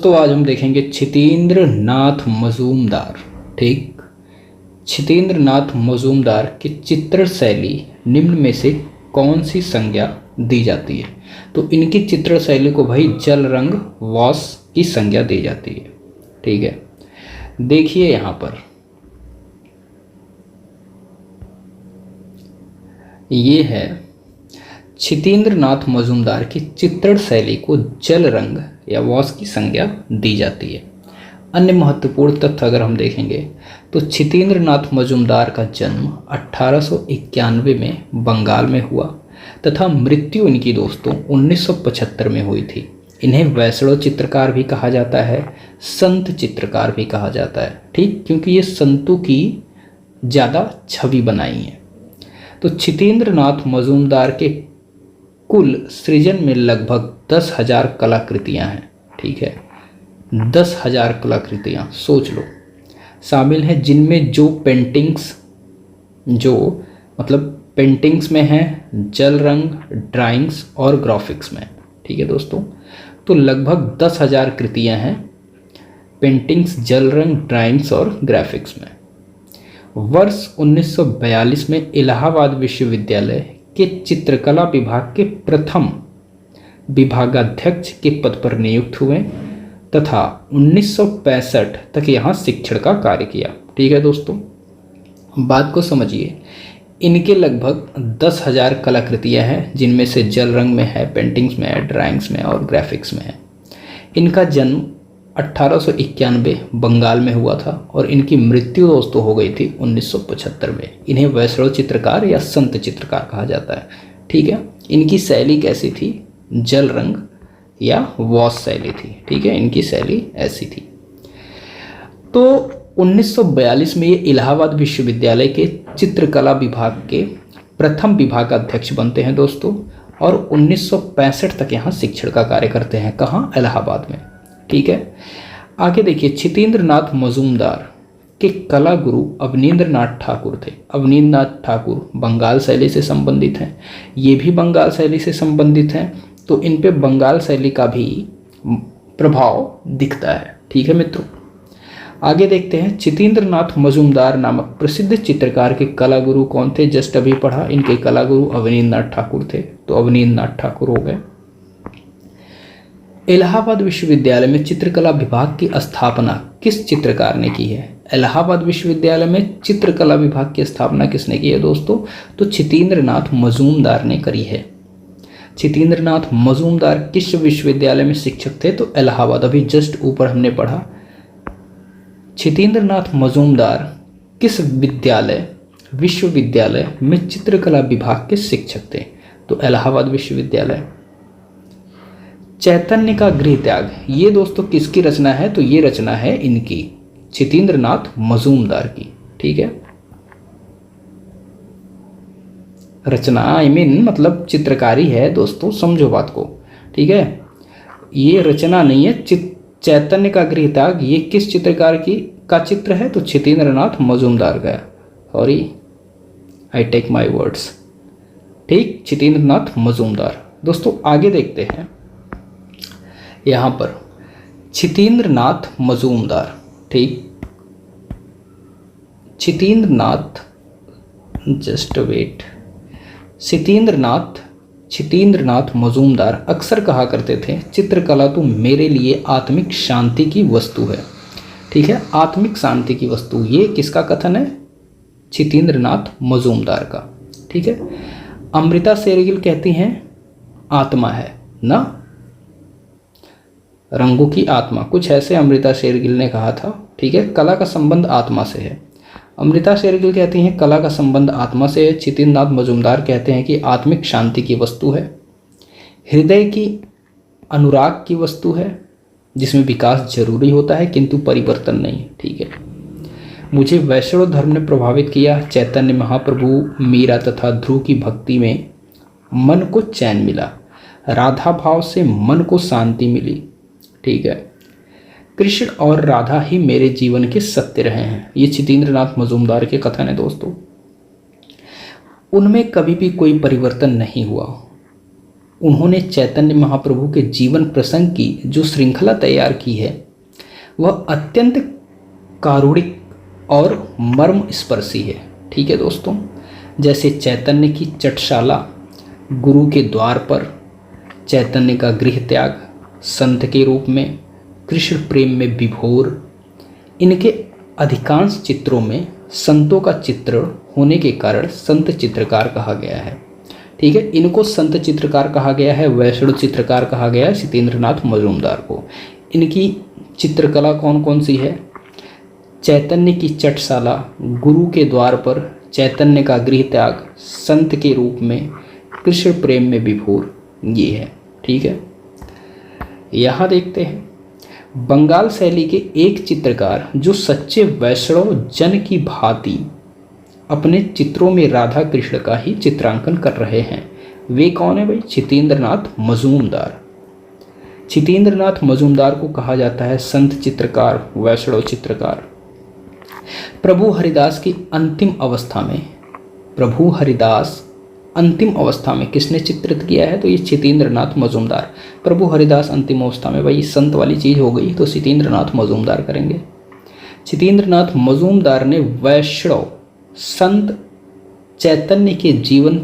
दोस्तों आज हम देखेंगे छितेंद्र नाथ मजूमदार। ठीक, छितेंद्र नाथ मजूमदार की चित्र शैली निम्न में से कौन सी संज्ञा दी जाती है? तो इनकी चित्र शैली को भाई जल रंग वॉश की संज्ञा दी जाती है। ठीक है, देखिए यहाँ पर ये है छितेंद्र नाथ मजूमदार की चित्रण शैली को जल रंग या वॉश की संज्ञा दी जाती है। अन्य महत्वपूर्ण तथ्य अगर हम देखेंगे तो छितेंद्र नाथ मजूमदार का जन्म 1891 में बंगाल में हुआ तथा मृत्यु इनकी दोस्तों 1975 में हुई थी। इन्हें वैष्णव चित्रकार भी कहा जाता है, संत चित्रकार भी कहा जाता है। ठीक, क्योंकि ये संतों की ज़्यादा छवि बनाई है। तो छितेंद्र नाथ मजूमदार के कुल सृजन में लगभग 10,000 कलाकृतियाँ हैं। ठीक है, 10,000 कलाकृतियाँ सोच लो शामिल हैं, जिनमें जो पेंटिंग्स पेंटिंग्स में हैं, जल रंग, ड्राइंग्स और ग्राफिक्स में। ठीक है दोस्तों, तो लगभग 10,000 कृतियाँ हैं पेंटिंग्स, जल रंग, ड्राइंग्स और ग्राफिक्स में। वर्ष 1942 में इलाहाबाद विश्वविद्यालय के चित्रकला विभाग के प्रथम विभागाध्यक्ष के पद पर नियुक्त हुए तथा 1965 तक यहाँ शिक्षण का कार्य किया। ठीक है दोस्तों, बात को समझिए। इनके लगभग 10,000 कलाकृतियाँ हैं, जिनमें से जल रंग में है, पेंटिंग्स में है, ड्राइंग्स में और ग्राफिक्स में है। इनका जन्म 1891 बंगाल में हुआ था और इनकी मृत्यु दोस्तों हो गई थी 1975 में। इन्हें वैष्णव चित्रकार या संत चित्रकार कहा जाता है। ठीक है, इनकी शैली कैसी थी? जल रंग या वॉश शैली थी। ठीक है, इनकी शैली ऐसी थी। तो 1942 में ये इलाहाबाद विश्वविद्यालय के चित्रकला विभाग के प्रथम विभागाध्यक्ष बनते हैं दोस्तों, और 1965 तक यहाँ शिक्षण का कार्य करते हैं। कहाँ? इलाहाबाद में। ठीक है, आगे देखिए। छितेंद्र नाथ मजूमदार के कला गुरु अवनींद्र नाथ ठाकुर थे। अवनींद्र नाथ ठाकुर बंगाल शैली से संबंधित हैं, ये भी बंगाल शैली से संबंधित हैं, तो इन पे बंगाल शैली का भी प्रभाव दिखता है। ठीक है मित्रों, आगे देखते हैं। छितेंद्र नाथ मजूमदार नामक प्रसिद्ध चित्रकार के कला गुरु कौन थे? जस्ट अभी पढ़ा, इनके कला गुरु अवनींद्र नाथ ठाकुर थे, तो अवनींद्र नाथ ठाकुर हो गए। इलाहाबाद विश्वविद्यालय में चित्रकला विभाग की स्थापना किस चित्रकार ने की है? इलाहाबाद विश्वविद्यालय में चित्रकला विभाग की स्थापना किसने की है दोस्तों? तो छितेंद्र नाथ मजूमदार ने करी है। छितेंद्र नाथ मजूमदार किस विश्वविद्यालय में शिक्षक थे? तो इलाहाबाद, अभी जस्ट ऊपर हमने पढ़ा। छितेंद्र नाथ मजूमदार किस विश्वविद्यालय में चित्रकला विभाग के शिक्षक थे? तो इलाहाबाद विश्वविद्यालय। चैतन्य का गृह त्याग, ये दोस्तों किसकी रचना है? तो ये रचना है इनकी, छितेंद्र नाथ मजूमदार की। ठीक है, रचना मतलब चित्रकारी है दोस्तों, समझो बात को। ठीक है, ये रचना नहीं है। चैतन्य का गृह त्याग ये किस चित्रकार का चित्र है? तो छितेंद्र नाथ मजूमदार का। Sorry, I take my words. ठीक, छितेंद्र नाथ मजूमदार। दोस्तों आगे देखते हैं यहाँ पर छितेंद्र नाथ मजूमदार। ठीक, छितेंद्र नाथ मजूमदार अक्सर कहा करते थे, चित्रकला तो मेरे लिए आत्मिक शांति की वस्तु है। ठीक है, आत्मिक शांति की वस्तु, ये किसका कथन है? छितेंद्र नाथ मजूमदार का। ठीक है, अमृता शेरगिल कहती हैं आत्मा है ना, रंगों की आत्मा, कुछ ऐसे अमृता शेरगिल ने कहा था। ठीक है, कला का संबंध आत्मा से है। अमृता शेरगिल कहती हैं कला का संबंध आत्मा से है। छितेंद्र नाथ मजूमदार कहते हैं कि आत्मिक शांति की वस्तु है, हृदय की अनुराग की वस्तु है, जिसमें विकास जरूरी होता है किंतु परिवर्तन नहीं। ठीक है, मुझे वैष्णव धर्म ने प्रभावित किया। चैतन्य महाप्रभु, मीरा तथा ध्रुव की भक्ति में मन को चैन मिला, राधा भाव से मन को शांति मिली। ठीक है, कृष्ण और राधा ही मेरे जीवन के सत्य रहे हैं। ये छितेंद्र नाथ मजूमदार के कथन है दोस्तों। उनमें कभी भी कोई परिवर्तन नहीं हुआ, उन्होंने चैतन्य महाप्रभु के जीवन प्रसंग की जो श्रृंखला तैयार की है वह अत्यंत कारुणिक और मर्म स्पर्शी है। ठीक है दोस्तों, जैसे चैतन्य की चटशाला, गुरु के द्वार पर, चैतन्य का गृह त्याग, संत के रूप में, कृष्ण प्रेम में विभोर, इनके अधिकांश चित्रों में संतों का चित्रण होने के कारण संत चित्रकार कहा गया है। ठीक है, इनको संत चित्रकार कहा गया है, वैष्णव चित्रकार कहा गया है सितेंद्रनाथ मजूमदार को। इनकी चित्रकला कौन कौन सी है? चैतन्य की चटशाला, गुरु के द्वार पर, चैतन्य का गृह त्याग, संत के रूप में, कृष्ण प्रेम में विभोर, ये है। ठीक है, यहाँ देखते हैं बंगाल शैली के एक चित्रकार जो सच्चे वैष्णव जन की भांति अपने चित्रों में राधा कृष्ण का ही चित्रांकन कर रहे हैं। वे कौन है भाई? छितेंद्रनाथ मजूमदार। छितेंद्रनाथ मजूमदार को कहा जाता है संत चित्रकार, वैष्णव चित्रकार। प्रभु हरिदास की अंतिम अवस्था में किसने चित्रित किया है? तो ये छितेंद्रनाथ मजूमदार। प्रभु हरिदास अंतिम अवस्था में, भाई संत वाली चीज़ हो गई तो छितेंद्रनाथ मजूमदार करेंगे। छितेंद्रनाथ मजूमदार ने वैष्णव संत चैतन्य के जीवन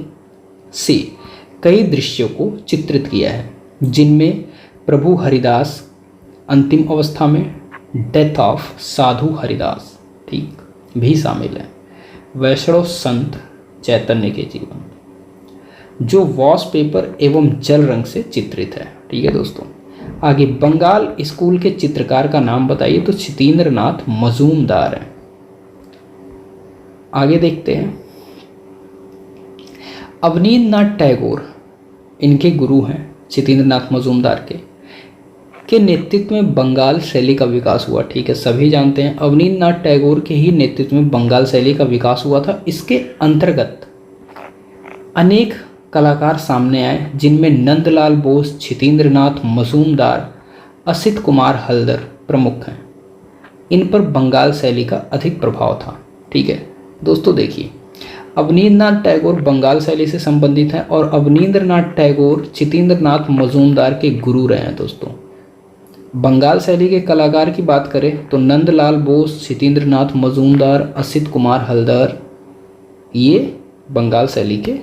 से कई दृश्यों को चित्रित किया है, जिनमें प्रभु हरिदास अंतिम अवस्था में, डेथ ऑफ साधु हरिदास, ठीक, भी शामिल है। वैष्णव संत चैतन्य के जीवन जो वॉश पेपर एवं जल रंग से चित्रित है। ठीक है दोस्तों, आगे बंगाल स्कूल के चित्रकार का नाम बताइए, तो छितेंद्रनाथ मजूमदार है। आगे देखते हैं अवनींद्रनाथ टैगोर, इनके गुरु हैं छितेंद्रनाथ मजूमदार के नेतृत्व में बंगाल शैली का विकास हुआ। ठीक है, सभी जानते हैं अवनींद्रनाथ टैगोर के ही नेतृत्व में बंगाल शैली का विकास हुआ था। इसके अंतर्गत अनेक कलाकार सामने आए, जिनमें नंदलाल बोस, छितेंद्रनाथ मजूमदार, असित कुमार हल्दर प्रमुख हैं। इन पर बंगाल शैली का अधिक प्रभाव था। ठीक है दोस्तों, देखिए अवनींद्रनाथ टैगोर बंगाल शैली से संबंधित हैं और अवनींद्रनाथ टैगोर छितेंद्रनाथ मजूमदार के गुरु रहे हैं। दोस्तों, बंगाल शैली के कलाकार की बात करें तो नंदलाल बोस, छितेंद्रनाथ मजूमदार, असित कुमार हल्दर, ये बंगाल शैली के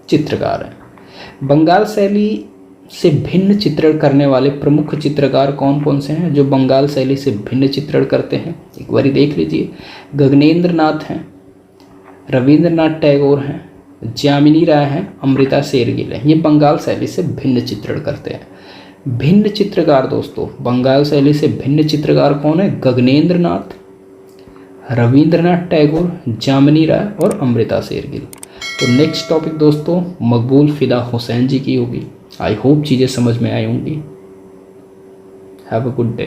चित्रकार हैं। बंगाल शैली से भिन्न चित्रण करने वाले प्रमुख चित्रकार कौन कौन से हैं जो बंगाल शैली से भिन्न चित्रण करते हैं? एक बार देख लीजिए। गगनेंद्र नाथ हैं, रविंद्रनाथ टैगोर हैं, जामिनी राय हैं, अमृता शेरगिल हैं। ये बंगाल शैली से भिन्न चित्रण करते हैं। भिन्न चित्रकार दोस्तों, बंगाल शैली से भिन्न चित्रकार कौन है? गगनेंद्र नाथ, रविंद्रनाथ टैगोर, जामिनी राय और अमृता शेरगिल। तो नेक्स्ट टॉपिक दोस्तों मकबूल फिदा हुसैन जी की होगी। आई होप चीज़ें समझ में आई होंगी। Have a good day.